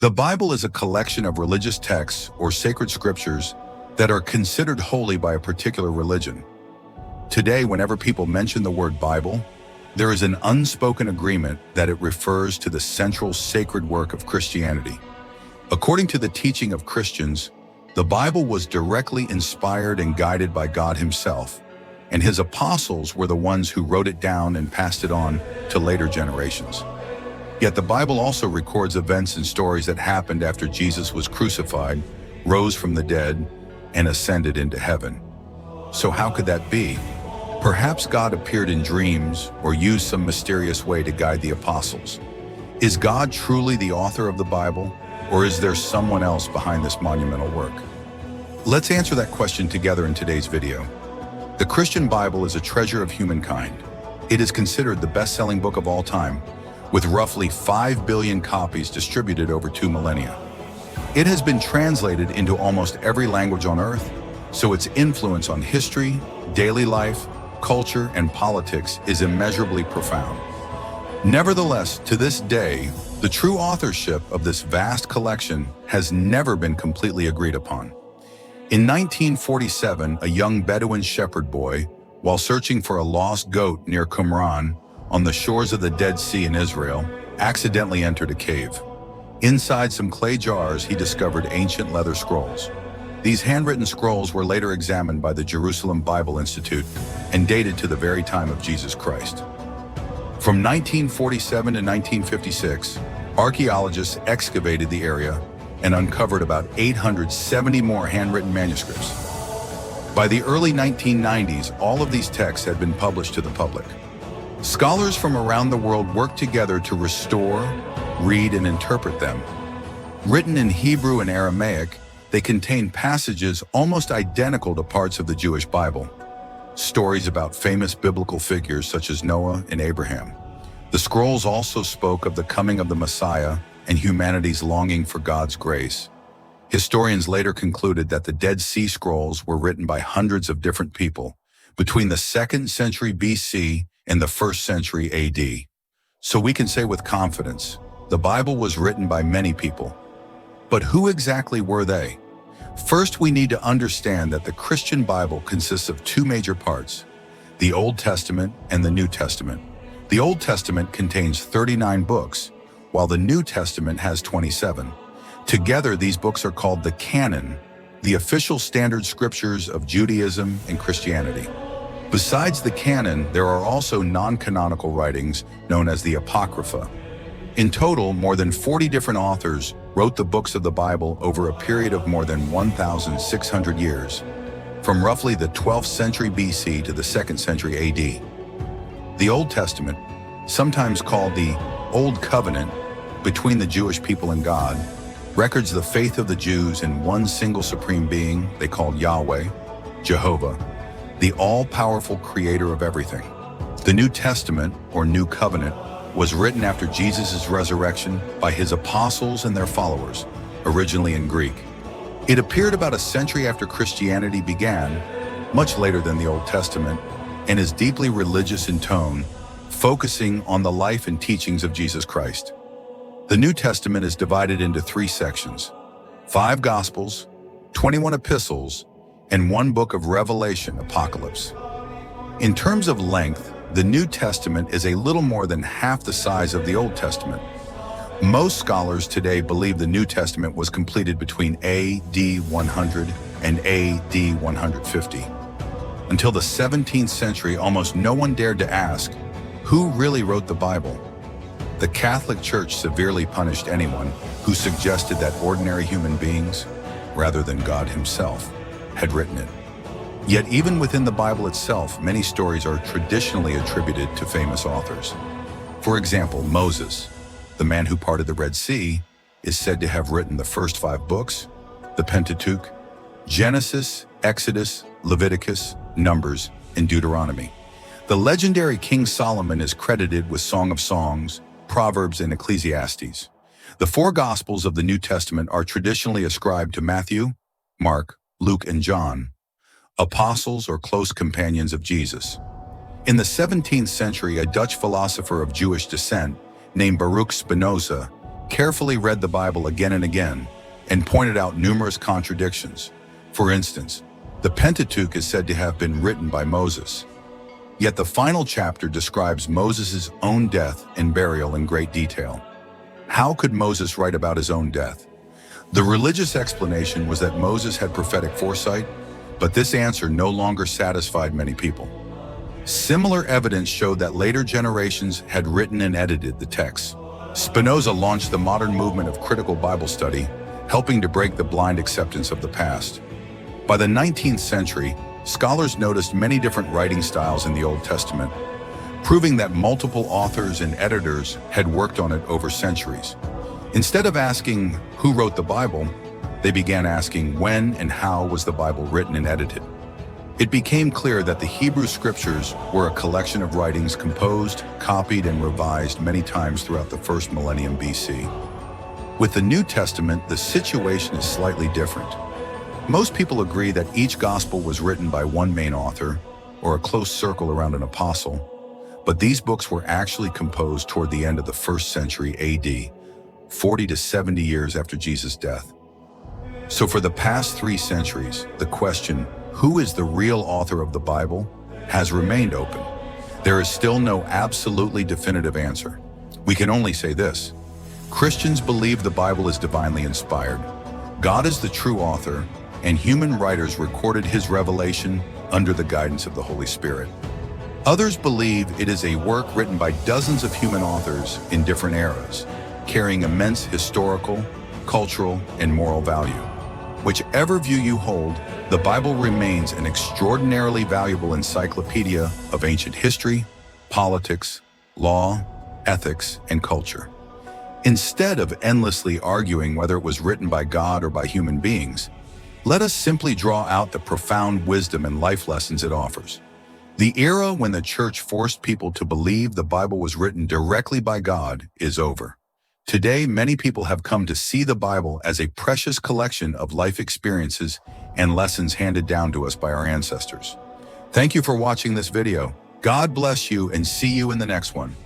The Bible is a collection of religious texts or sacred scriptures that are considered holy by a particular religion. Today, whenever people mention the word Bible, there is an unspoken agreement that it refers to the central sacred work of Christianity. According to the teaching of Christians, the Bible was directly inspired and guided by God Himself, and His apostles were the ones who wrote it down and passed it on to later generations. Yet the Bible also records events and stories that happened after Jesus was crucified, rose from the dead, and ascended into heaven. So how could that be? Perhaps God appeared in dreams or used some mysterious way to guide the apostles. Is God truly the author of the Bible, or is there someone else behind this monumental work? Let's answer that question together in today's video. The Christian Bible is a treasure of humankind. It is considered the best-selling book of all time, with roughly 5 billion copies distributed over 2 millennia. It has been translated into almost every language on earth, so its influence on history, daily life, culture, and politics is immeasurably profound. Nevertheless, to this day, the true authorship of this vast collection has never been completely agreed upon. In 1947, a young Bedouin shepherd boy, while searching for a lost goat near Qumran, on the shores of the Dead Sea in Israel, accidentally entered a cave. Inside some clay jars, he discovered ancient leather scrolls. These handwritten scrolls were later examined by the Jerusalem Bible Institute and dated to the very time of Jesus Christ. From 1947 to 1956, archaeologists excavated the area and uncovered about 870 more handwritten manuscripts. By the early 1990s, all of these texts had been published to the public. Scholars from around the world worked together to restore, read, and interpret them. Written in Hebrew and Aramaic, they contain passages almost identical to parts of the Jewish Bible. Stories about famous biblical figures such as Noah and Abraham. The scrolls also spoke of the coming of the Messiah and humanity's longing for God's grace. Historians later concluded that the Dead Sea Scrolls were written by hundreds of different people between the 2nd century BC and the 1st century AD. So we can say with confidence, the Bible was written by many people. But who exactly were they? First, we need to understand that the Christian Bible consists of 2 major parts, the Old Testament and the New Testament. The Old Testament contains 39 books, while the New Testament has 27. Together, these books are called the canon, the official standard scriptures of Judaism and Christianity. Besides the canon, there are also non-canonical writings known as the Apocrypha. In total, more than 40 different authors wrote the books of the Bible over a period of more than 1,600 years, from roughly the 12th century BC to the 2nd century AD. The Old Testament, sometimes called the Old Covenant between the Jewish people and God, records the faith of the Jews in one single supreme being they called Yahweh, Jehovah, the all-powerful creator of everything. The New Testament, or New Covenant, was written after Jesus' resurrection by His apostles and their followers, originally in Greek. It appeared about a century after Christianity began, much later than the Old Testament, and is deeply religious in tone, focusing on the life and teachings of Jesus Christ. The New Testament is divided into 3 sections, 5 Gospels, 21 epistles, and 1 book of Revelation, Apocalypse. In terms of length, the New Testament is a little more than half the size of the Old Testament. Most scholars today believe the New Testament was completed between AD 100 and AD 150. Until the 17th century, almost no one dared to ask, who really wrote the Bible? The Catholic Church severely punished anyone who suggested that ordinary human beings, rather than God Himself, had written it. Yet even within the Bible itself, many stories are traditionally attributed to famous authors. For example, Moses, the man who parted the Red Sea, is said to have written the first 5 books, the Pentateuch, Genesis, Exodus, Leviticus, Numbers, and Deuteronomy. The legendary King Solomon is credited with Song of Songs, Proverbs, and Ecclesiastes. The 4 Gospels of the New Testament are traditionally ascribed to Matthew, Mark, Luke, and John, apostles or close companions of Jesus. In the 17th century, a Dutch philosopher of Jewish descent named Baruch Spinoza carefully read the Bible again and again, and pointed out numerous contradictions. For instance, the Pentateuch is said to have been written by Moses. Yet the final chapter describes Moses' own death and burial in great detail. How could Moses write about his own death? The religious explanation was that Moses had prophetic foresight, but this answer no longer satisfied many people. Similar evidence showed that later generations had written and edited the text. Spinoza launched the modern movement of critical Bible study, helping to break the blind acceptance of the past. By the 19th century, scholars noticed many different writing styles in the Old Testament, proving that multiple authors and editors had worked on it over centuries. Instead of asking who wrote the Bible, they began asking when and how was the Bible written and edited. It became clear that the Hebrew Scriptures were a collection of writings composed, copied, and revised many times throughout the first millennium BC. With the New Testament, the situation is slightly different. Most people agree that each gospel was written by one main author, or a close circle around an apostle, but these books were actually composed toward the end of the 1st century AD, 40 to 70 years after Jesus' death. So for the past 3 centuries, the question, who is the real author of the Bible, has remained open. There is still no absolutely definitive answer. We can only say this: Christians believe the Bible is divinely inspired. God is the true author, and human writers recorded his revelation under the guidance of the Holy Spirit. Others believe it is a work written by dozens of human authors in different eras, carrying immense historical, cultural, and moral value. Whichever view you hold, the Bible remains an extraordinarily valuable encyclopedia of ancient history, politics, law, ethics, and culture. Instead of endlessly arguing whether it was written by God or by human beings, let us simply draw out the profound wisdom and life lessons it offers. The era when the church forced people to believe the Bible was written directly by God is over. Today, many people have come to see the Bible as a precious collection of life experiences and lessons handed down to us by our ancestors. Thank you for watching this video. God bless you, and see you in the next one.